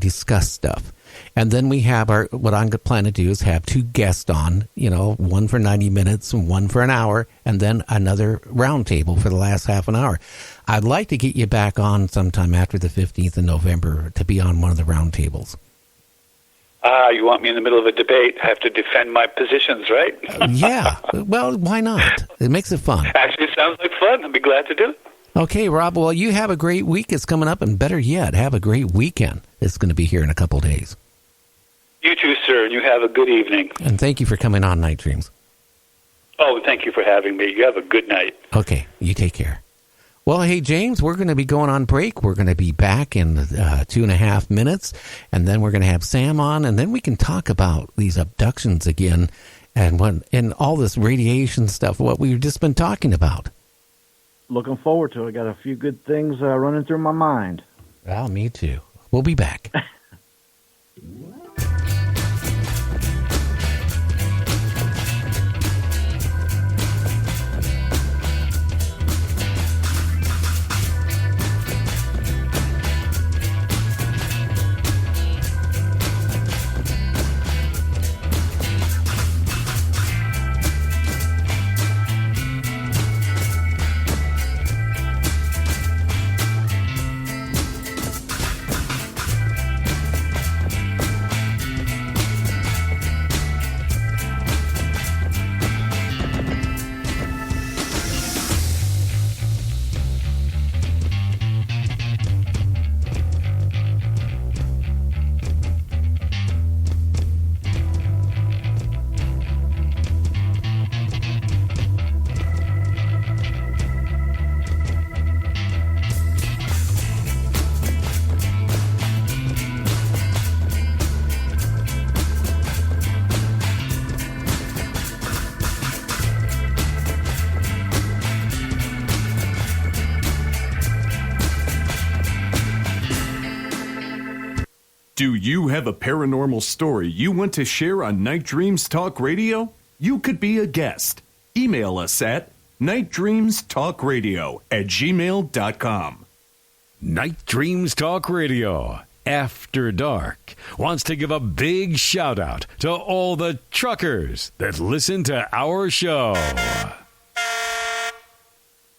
discuss stuff. And then we have what I'm planning to do is have 2 guests on, one for 90 minutes and one for an hour, and then another roundtable for the last half an hour. I'd like to get you back on sometime after the 15th of November to be on one of the roundtables. You want me in the middle of a debate? I have to defend my positions, right? Yeah. Well, why not? It makes it fun. Actually, it sounds like fun. I'd be glad to do it. Okay, Rob. Well, you have a great week. It's coming up, and better yet, have a great weekend. It's going to be here in a couple of days. You too, sir, and you have a good evening. And thank you for coming on Night Dreams. Oh, thank you for having me. You have a good night. Okay, you take care. Well, hey, James, we're going to be going on break. We're going to be back in 2.5 minutes, and then we're going to have Sam on, and then we can talk about these abductions again and all this radiation stuff, what we've just been talking about. Looking forward to it. I got a few good things running through my mind. Well, me too. We'll be back. Do you have a paranormal story you want to share on Night Dreams Talk Radio? You could be a guest. Email us at nightdreamstalkradio@gmail.com. Night Dreams Talk Radio, After Dark, wants to give a big shout out to all the truckers that listen to our show.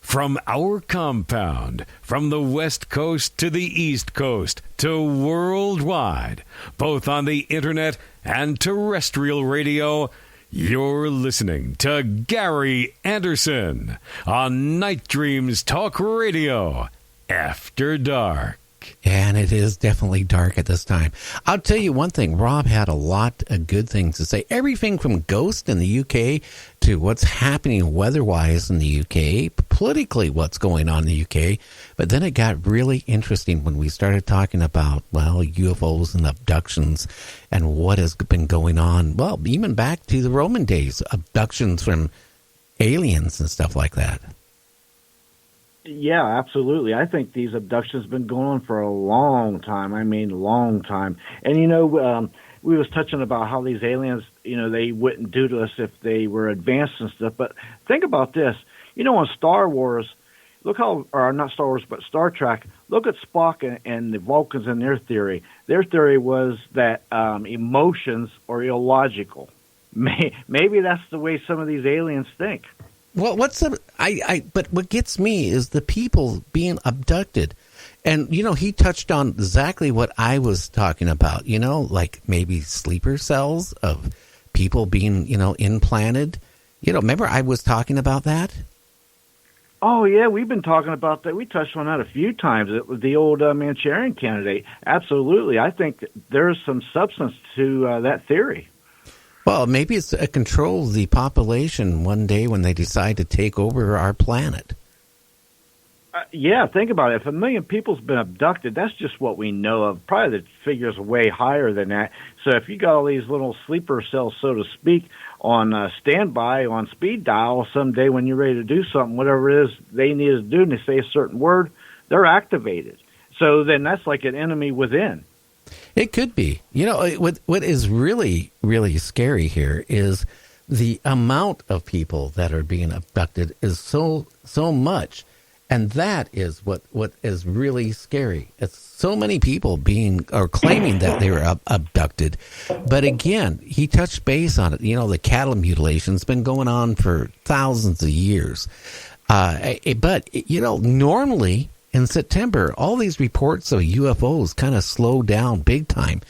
From our compound, from the West Coast to the East Coast to worldwide, both on the internet and terrestrial radio, you're listening to Gary Anderson on Night Dreams Talk Radio, After Dark. And it is definitely dark at this time. I'll tell you one thing. Rob had a lot of good things to say. Everything from ghosts in the UK to what's happening weather-wise in the UK, politically what's going on in the UK. But then it got really interesting when we started talking about, well, UFOs and abductions and what has been going on. Well, even back to the Roman days, abductions from aliens and stuff like that. Yeah, absolutely. I think these abductions have been going on for a long time. I mean, long time. And, we was touching about how these aliens, they wouldn't do to us if they were advanced and stuff. But think about this. On Star Wars, or not Star Wars, but Star Trek, look at Spock and the Vulcans and their theory. Their theory was that emotions are illogical. Maybe that's the way some of these aliens think. Well, but what gets me is the people being abducted. And, he touched on exactly what I was talking about, like maybe sleeper cells of people being, implanted. Remember I was talking about that? Oh, yeah, we've been talking about that. We touched on that a few times. It was the old Manchurian candidate. Absolutely. I think there's some substance to that theory. Well, maybe it's to control the population one day when they decide to take over our planet. Yeah, think about it. If 1 million people's been abducted, that's just what we know of. Probably the figure's way higher than that. So if you got all these little sleeper cells, so to speak, on standby, on speed dial, someday when you're ready to do something, whatever it is they need to do, and they say a certain word, they're activated. So then that's like an enemy within. It could be. What is really, really scary here is the amount of people that are being abducted is so much. And that is what is really scary. It's so many people claiming that they were abducted. But again, he touched base on it. The cattle mutilation's been going on for thousands of years. But normally in September, all these reports of UFOs kind of slow down big time.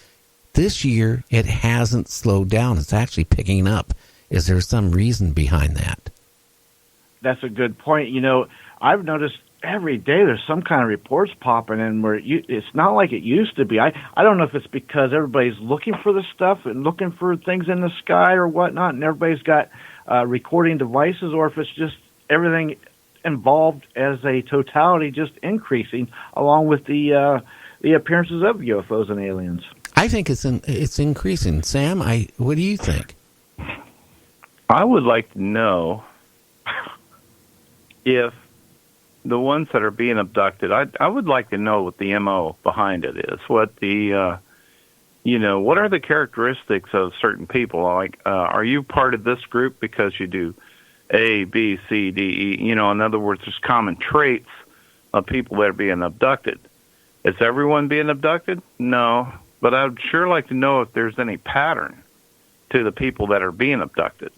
This year, it hasn't slowed down. It's actually picking up. Is there some reason behind that? That's a good point. I've noticed every day there's some kind of reports popping in where it's not like it used to be. I don't know if it's because everybody's looking for the stuff and looking for things in the sky or whatnot, and everybody's got recording devices, or if it's just everything involved as a totality just increasing along with the appearances of UFOs and aliens. I think it's increasing. Sam, what do you think? I would like to know if the ones that are being abducted, I would like to know what the MO behind it is. What the, what are the characteristics of certain people? Like, are you part of this group because you do A, B, C, D, E? In other words, there's common traits of people that are being abducted. Is everyone being abducted? No. But I'd sure like to know if there's any pattern to the people that are being abducted.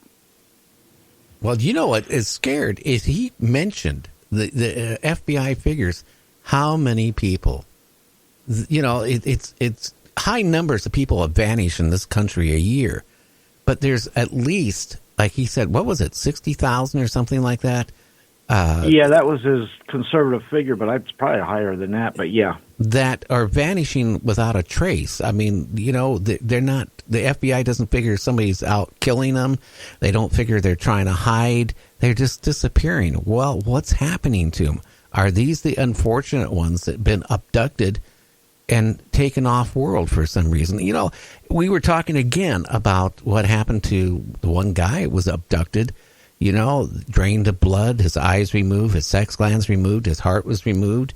Well, you know what is scared is he mentioned the FBI figures how many people. It's high numbers of people have vanished in this country a year, but there's at least, like he said, what was it, 60,000 or something like that? Yeah, that was his conservative figure, but it's probably higher than that. But yeah, that are vanishing without a trace. I mean, they're not. The FBI doesn't figure somebody's out killing them. They don't figure they're trying to hide. They're just disappearing. Well, what's happening to them? Are these the unfortunate ones that have been abducted and taken off world for some reason? We were talking again about what happened to the one guy who was abducted. Drained of blood, his eyes removed, his sex glands removed, his heart was removed.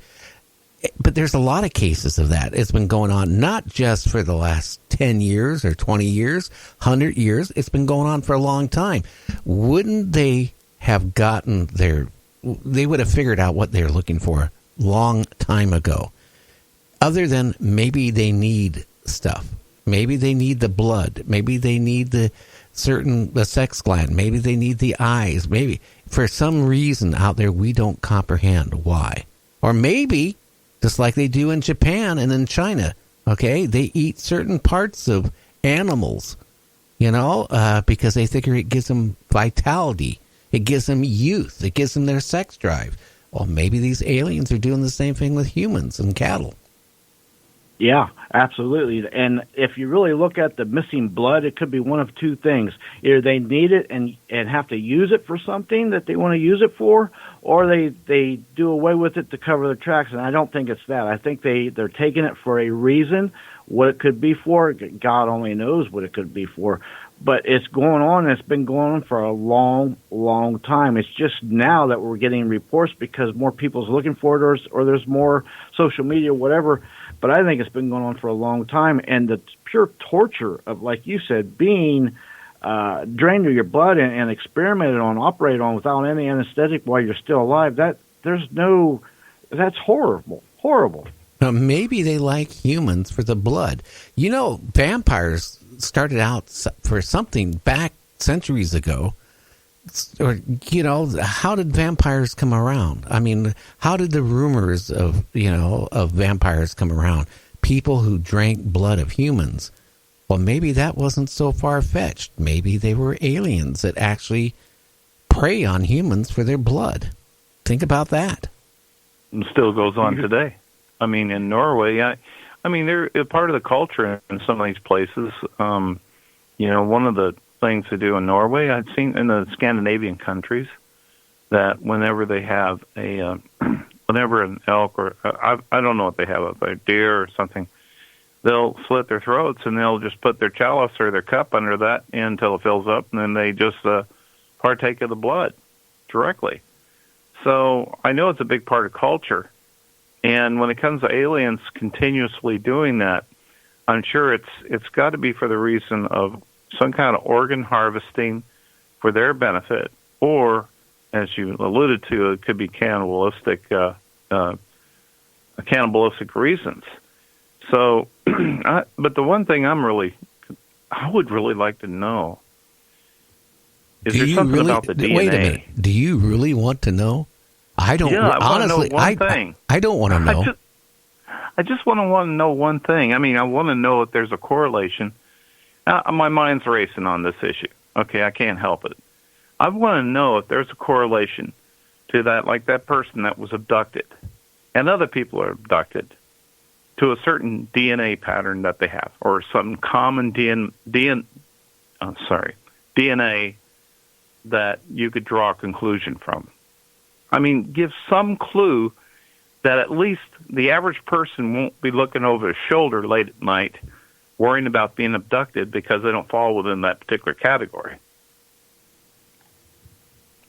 But there's a lot of cases of that. It's been going on not just for the last 10 years or 20 years, 100 years. It's been going on for a long time. Wouldn't they have they would have figured out what they're looking for long time ago. Other than maybe they need stuff. Maybe they need the blood. Maybe they need the sex gland. Maybe they need the eyes. Maybe for some reason out there we don't comprehend why. Or maybe, just like they do in Japan and in China, okay, they eat certain parts of animals, because they figure it gives them vitality. It gives them youth. It gives them their sex drive. Well, maybe these aliens are doing the same thing with humans and cattle. Yeah, absolutely. And if you really look at the missing blood, it could be one of two things. Either they need it and have to use it for something that they want to use it for, or they do away with it to cover their tracks. And I don't think it's that. I think they're taking it for a reason. What it could be for, God only knows what it could be for. But it's going on, and it's been going on for a long, long time. It's just now that we're getting reports because more people's looking for it, or there's more social media, whatever. But I think it's been going on for a long time, and the pure torture of, like you said, being drained of your blood and experimented on, operated on without any anesthetic while you're still alive, that's horrible, horrible. Now, maybe they like humans for the blood. Vampires started out for something back centuries ago. Or, how did vampires come around? I mean, how did the rumors of vampires come around? People who drank blood of humans. Well, maybe that wasn't so far-fetched. Maybe they were aliens that actually prey on humans for their blood. Think about that. It still goes on today. I mean, in Norway, they're a part of the culture in some of these places. One of the things to do in Norway, I've seen in the Scandinavian countries, that whenever they have whenever an elk or I don't know what they have, a deer or something, they'll slit their throats and they'll just put their chalice or their cup under that until it fills up, and then they just partake of the blood directly. So I know it's a big part of culture. And when it comes to aliens continuously doing that, I'm sure it's got to be for the reason of some kind of organ harvesting for their benefit, or as you alluded to, it could be cannibalistic reasons. So, but the one thing I would really like to know is there something about the DNA? Wait a minute. Do you really want to know? I don't. Yeah, honestly, I don't want to know. I just want to know one thing. I mean, I want to know if there's a correlation. My mind's racing on this issue. Okay, I can't help it. I want to know if there's a correlation to that, like that person that was abducted, and other people are abducted, to a certain DNA pattern that they have, or some common DNA that you could draw a conclusion from. I mean, give some clue that at least the average person won't be looking over his shoulder late at night worrying about being abducted because they don't fall within that particular category.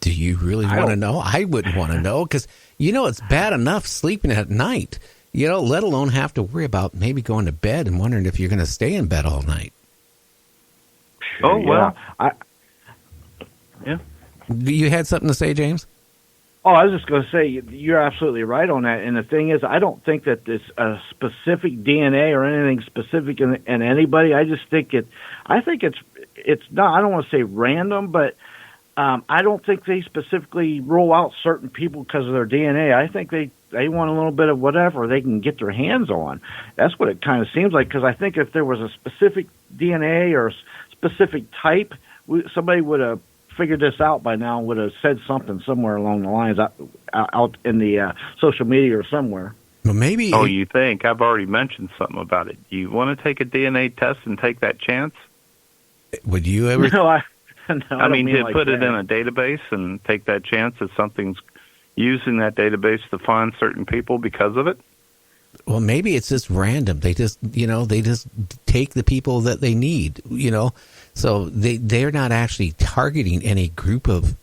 Do you really want to know? I wouldn't want to know because, it's bad enough sleeping at night, let alone have to worry about maybe going to bed and wondering if you're going to stay in bed all night. Oh, well. Yeah. You had something to say, James? Oh, I was just going to say, you're absolutely right on that. And the thing is, I don't think that it's a specific DNA or anything specific in anybody. I just think it's not, I don't want to say random, but I don't think they specifically rule out certain people because of their DNA. I think they want a little bit of whatever they can get their hands on. That's what it kind of seems like, because I think if there was a specific DNA or specific type, somebody would have figured this out by now and would have said something somewhere along the lines out in the social media or somewhere. Well, maybe. Oh, you think? I've already mentioned something about it. You want to take a DNA test and take that chance? Would you ever? No, I mean to like put that. it in a database and take that chance that something's using that database to find certain people because of it? Well, maybe it's just random. They just, they just take the people that they need, So they're not actually targeting any group of,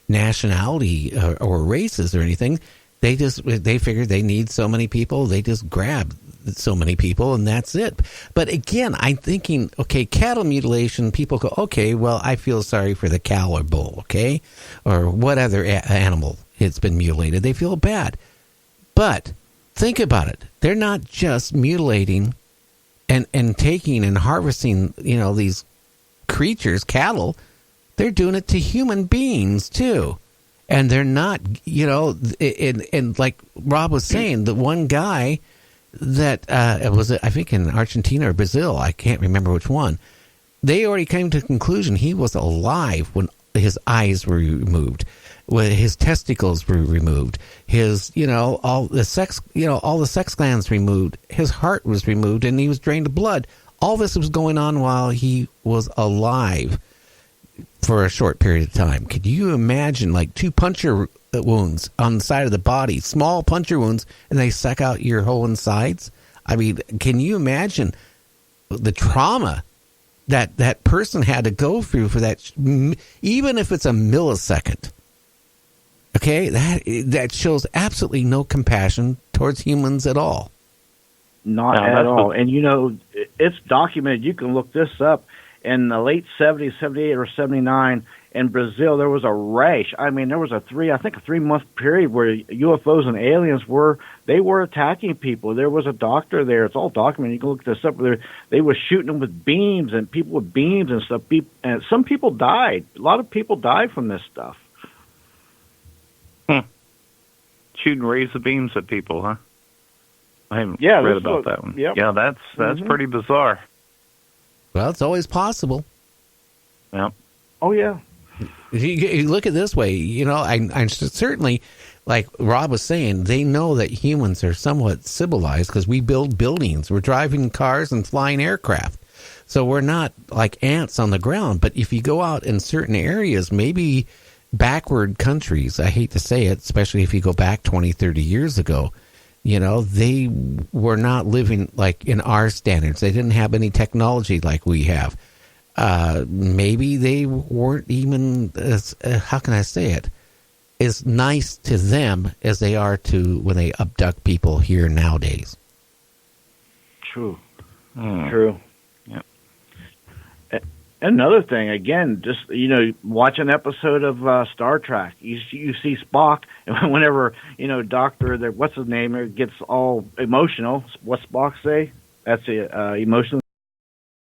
nationality or races or anything. They figure they need so many people. They just grab so many people and that's it. But again, I'm thinking, okay, cattle mutilation, people go, okay, well, I feel sorry for the cow or bull, okay? Or what other animal has been mutilated. They feel bad. But think about it. They're not just mutilating and taking and harvesting, these creatures, cattle. They're doing it to human beings too. And they're not, and like Rob was saying, the one guy that was, I think in Argentina or Brazil, I can't remember which one, they already came to the conclusion he was alive when his eyes were removed, when his testicles were removed, his, all the sex glands removed, his heart was removed, and he was drained of blood. All this was going on while he was alive for a short period of time. Could you imagine, like, 2 puncture wounds on the side of the body, small puncture wounds, and they suck out your whole insides? I mean, can you imagine the trauma that person had to go through for that, even if it's a millisecond? Okay, that shows absolutely no compassion towards humans at all. Not at all. And, it's documented. You can look this up. In the late 70s, 78 or 79, in Brazil, there was a rash. I mean, there was a 3-month period where UFOs and aliens were attacking people. There was a doctor there. It's all documented. You can look this up. They were shooting them with beams and people with beams and stuff. And some people died. A lot of people died from this stuff. Shooting razor beams at people, huh? I haven't read about that one. Yep. Yeah, that's pretty bizarre. Well, it's always possible. Yeah. Oh, yeah. You look at it this way, I certainly, like Rob was saying, they know that humans are somewhat civilized because we build buildings. We're driving cars and flying aircraft. So we're not like ants on the ground. But if you go out in certain areas, maybe backward countries, I hate to say it, especially if you go back 20, 30 years ago, they were not living like in our standards. They didn't have any technology like we have. Maybe they weren't even as, how can I say it, as nice to them as they are to when they abduct people here nowadays. True. True. Yeah. Another thing, again, just watch an episode of Star Trek. You see Spock, and whenever Doctor, what's his name, gets all emotional. What Spock say? That's emotional.